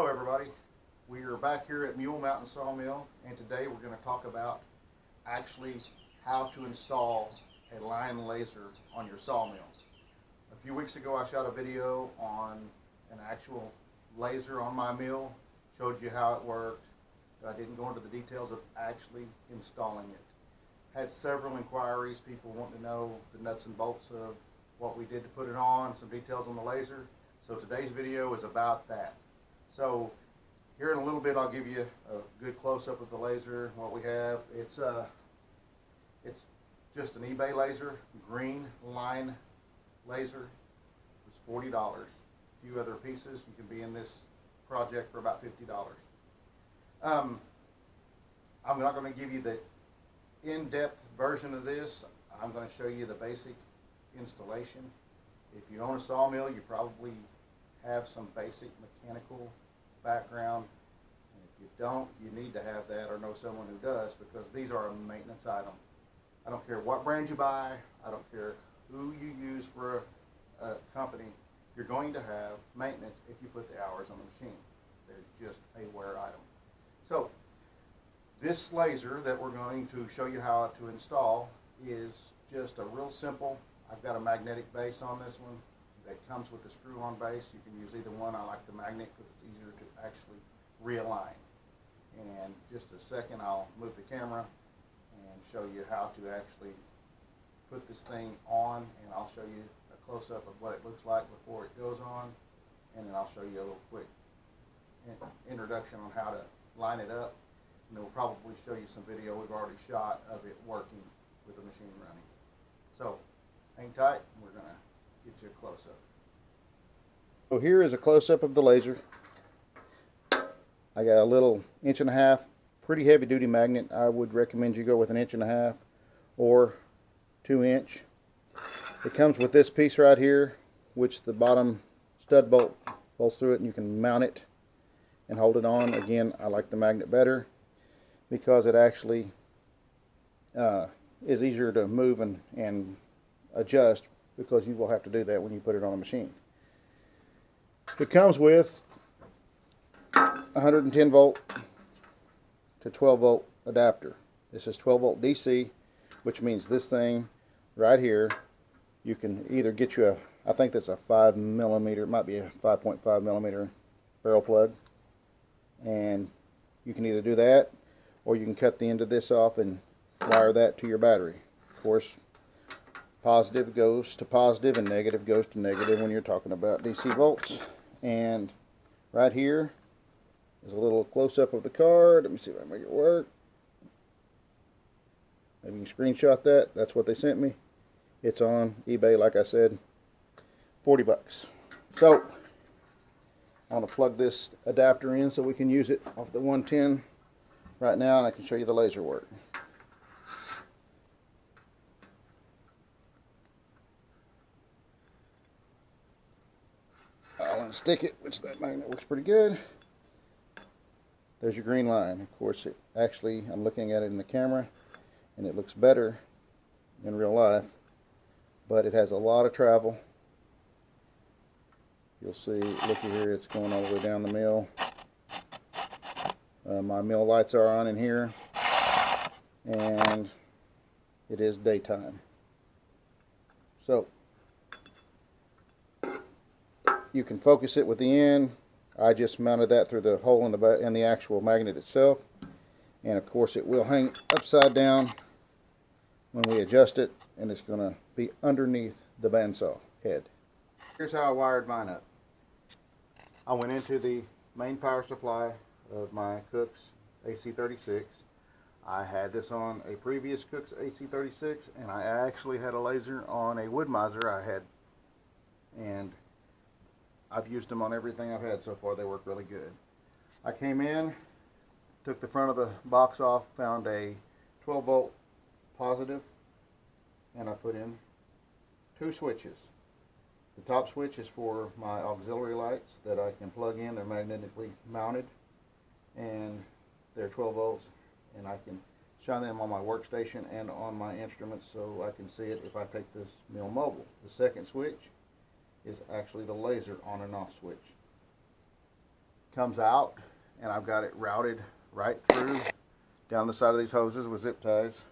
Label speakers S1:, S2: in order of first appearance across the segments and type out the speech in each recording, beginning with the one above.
S1: Hello everybody, we are back here at Mule Mountain Sawmill, and today we're going to talk about actually how to install a line laser on your sawmill. A few weeks ago I shot a video on an actual laser on my mill, showed you how it worked, but I didn't go into the details of actually installing it. Had several inquiries, people wanting to know the nuts and bolts of what we did to put it on, some details on the laser. So today's video is about that. So here in a little bit I'll give you a good close-up of the laser, what we have. It's just an eBay laser, green line laser. It's $40. A few other pieces. You can be in this project for about $50. I'm not going to give you the in-depth version of this. I'm going to show you the basic installation. If you own a sawmill, you probably have some basic mechanical background, and if you don't, you need to have that or know someone who does, because these are a maintenance item. I don't care what brand you buy, I don't care who you use for a company, you're going to have maintenance if you put the hours on the machine. They're just a wear item. So this laser that we're going to show you how to install is just a real simple. I've got a magnetic base on this one that comes with the screw-on base. You can use either one. I like the magnet because it's easier to actually realign. And just a second, I'll move the camera and show you how to actually put this thing on, and I'll show you a close-up of what it looks like before it goes on, and then I'll show you a little quick introduction on how to line it up, and then we'll probably show you some video we've already shot of it working with the machine running. So hang tight, and we're going to get you a close-up. So here is a close-up of the laser. I got a little 1.5 inch, pretty heavy-duty magnet. I would recommend you go with an 1.5 inch or 2 inch. It comes with this piece right here, which the bottom stud bolt bolts through it, and you can mount it and hold it on. Again, I like the magnet better because it actually is easier to move and adjust, because you will have to do that when you put it on the machine. It comes with 110 volt to 12 volt adapter. This is 12 volt DC, which means this thing right here, you can either get you I think that's a 5 millimeter, it might be a 5.5 millimeter barrel plug, and you can either do that, or you can cut the end of this off and wire that to your battery. Of course, positive goes to positive and negative goes to negative when you're talking about DC volts. And right here is a little close-up of the card. Let me see if I can make it work. Maybe you can screenshot that. That's what they sent me. It's on eBay, like I said, 40 bucks. So I want to plug this adapter in so we can use it off the 110 right now, and I can show you the laser work. I'll unstick it, which that magnet works pretty good. There's your green line. Of course, I'm looking at it in the camera, and it looks better in real life, but it has a lot of travel. You'll see, looky here, it's going all the way down the mill. My mill lights are on in here, and it is daytime. So you can focus it with the end. I just mounted that through the hole in the actual magnet itself, and of course it will hang upside down when we adjust it, and it's going to be underneath the bandsaw head. Here's how I wired mine up. I went into the main power supply of my Cooks AC36. I had this on a previous Cooks AC36, and I actually had a laser on a Wood-Mizer I had, and I've used them on everything I've had so far. They work really good. I came in, took the front of the box off, found a 12 volt positive, and I put in 2 switches. The top switch is for my auxiliary lights that I can plug in. They're magnetically mounted, and they're 12 volts, and I can shine them on my workstation and on my instruments so I can see it if I take this mill mobile. The second switch is actually the laser on and off switch. comes out, and I've got it routed right through down the side of these hoses with zip ties,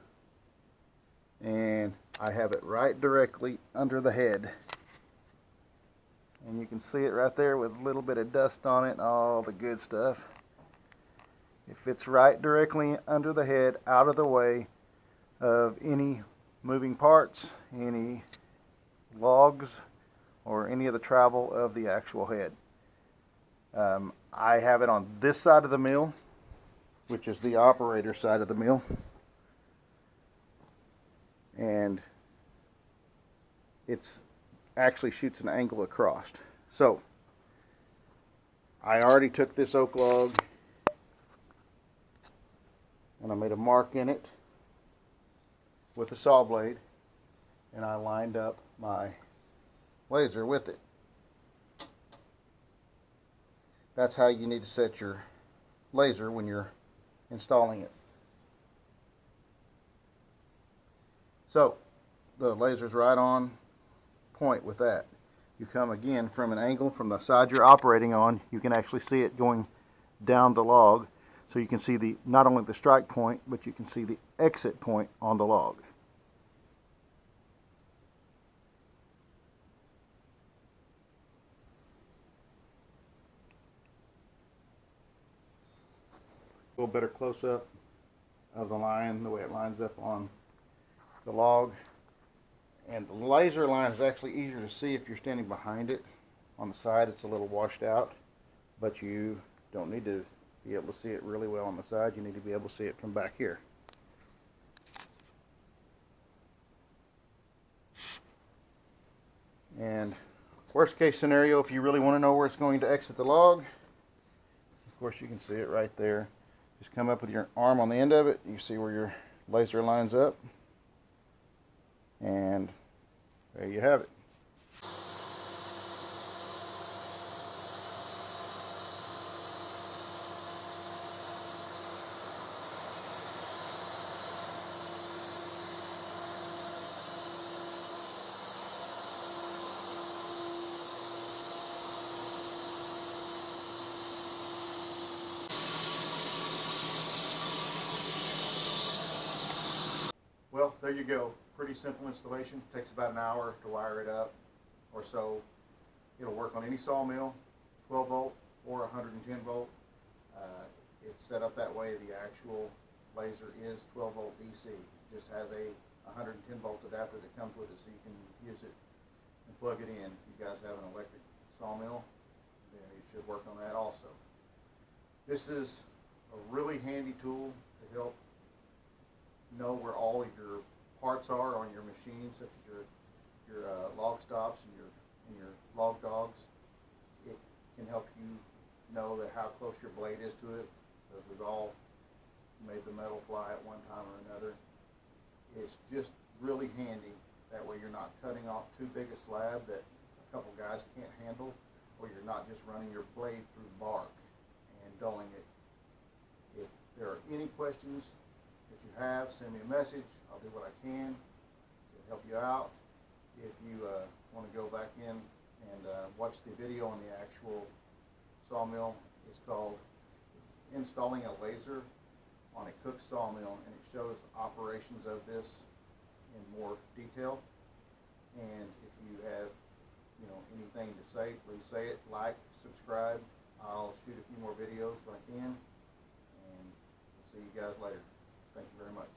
S1: and I have it right directly under the head, and you can see it right there with a little bit of dust on it and all the good stuff. It fits right directly under the head, out of the way of any moving parts, any logs, or any of the travel of the actual head. I have it on this side of the mill, which is the operator side of the mill, and it's actually shoots an angle across. So I already took this oak log and I made a mark in it with a saw blade, and I lined up my laser with it. That's how you need to set your laser when you're installing it. So the laser's right on point with that. You come again from an angle from the side you're operating on, you can actually see it going down the log, so you can see the not only the strike point, but you can see the exit point on the log. A little better close-up of the line, the way it lines up on the log. And the laser line is actually easier to see if you're standing behind it. On the side it's a little washed out, but you don't need to be able to see it really well on the side. You need to be able to see it from back here. And worst case scenario, if you really want to know where it's going to exit the log, of course you can see it right there. Just come up with your arm on the end of it. You see where your laser lines up. And there you have it. Well, there you go. Pretty simple installation. Takes about an hour to wire it up or so. It'll work on any sawmill, 12 volt or 110 volt. It's set up that way. The actual laser is 12 volt DC. It just has a 110 volt adapter that comes with it, so you can use it and plug it in. If you guys have an electric sawmill, then it should work on that also. This is a really handy tool to help know where all of your parts are on your machine, such as your log stops and your log dogs. It can help you know that how close your blade is to it, because we've all made the metal fly at one time or another. It's just really handy. That way you're not cutting off too big a slab that a couple guys can't handle, or you're not just running your blade through bark and dulling it. If there are any questions that you have, send me a message. I'll do what I can to help you out. If you want to go back in and watch the video on the actual sawmill, it's called Installing a Laser on a Cooks Sawmill, and it shows operations of this in more detail. And if you have anything to say, please say it. Like, subscribe. I'll shoot a few more videos when I can, and we'll see you guys later. Thank you very much.